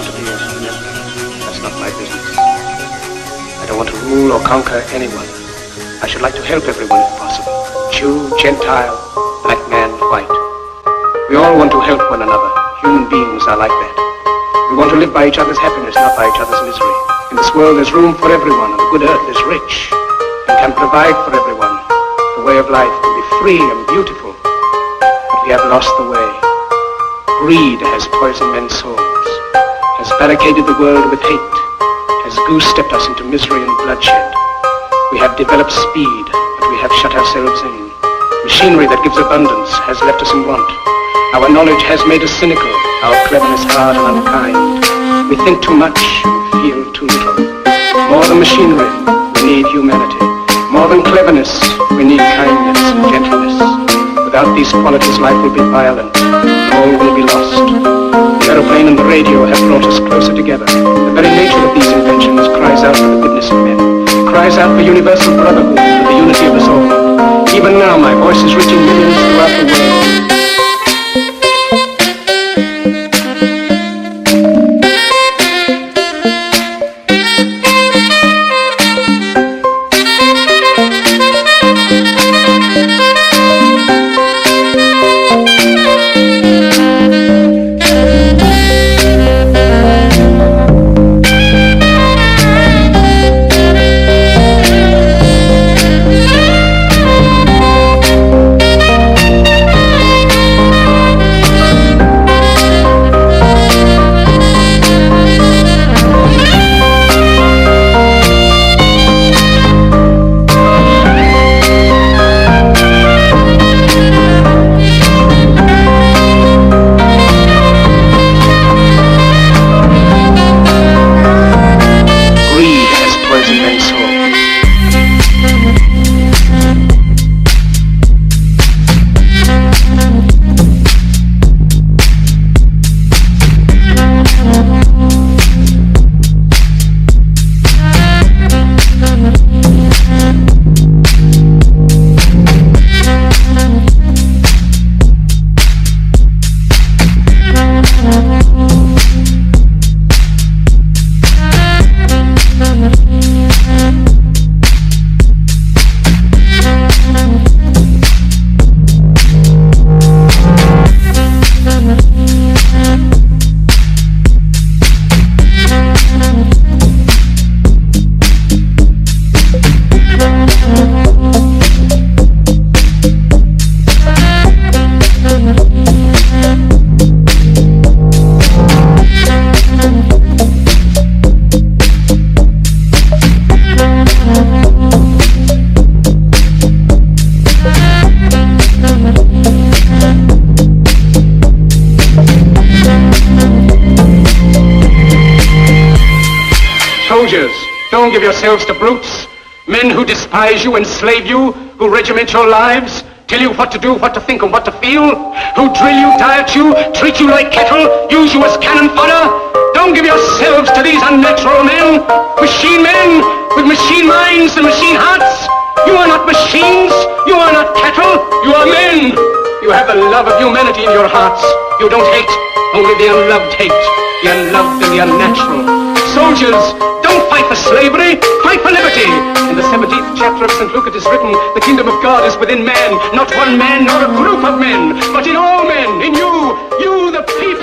want to be a female. That's not my business. I don't want to rule or conquer anyone. I should like to help everyone if possible. Jew, Gentile, black man, white. We all want to help one another. Human beings are like that. We want to live by each other's happiness, not by each other's misery. In this world there's room for everyone, and the good earth is rich and can provide for everyone. The way of life can be free and beautiful, but we have lost the way. Greed has poisoned men's souls, has barricaded the world with hate, has goose-stepped us into misery and bloodshed. We have developed speed, but we have shut ourselves in. Machinery that gives abundance has left us in want. Our knowledge has made us cynical, our cleverness hard and unkind. We think too much and feel too little. More than machinery, we need humanity. More than cleverness, we need kindness and gentleness. Without these qualities, life will be violent. All will be lost. The aeroplane and the radio have brought us closer together. The very nature of these inventions cries out for the goodness of men. Cries out for universal brotherhood and the unity of us all. Even now, my voice is reaching millions throughout the world. Soldiers, don't give yourselves to brutes. Men who despise you, enslave you, who regiment your lives, tell you what to do, what to think, and what to feel, who drill you, diet you, treat you like cattle, use you as cannon fodder. Don't give yourselves to these unnatural men with machine minds and machine hearts. You are not machines, you are not cattle, you are men. You have the love of humanity in your hearts. You don't hate, only the unloved hate, the unloved and the unnatural. Soldiers, don't fight for slavery, fight for liberty. In the 17th chapter of St. Luke it is written, the kingdom of God is within man, not one man nor a group of men, but in all men, in you, the people.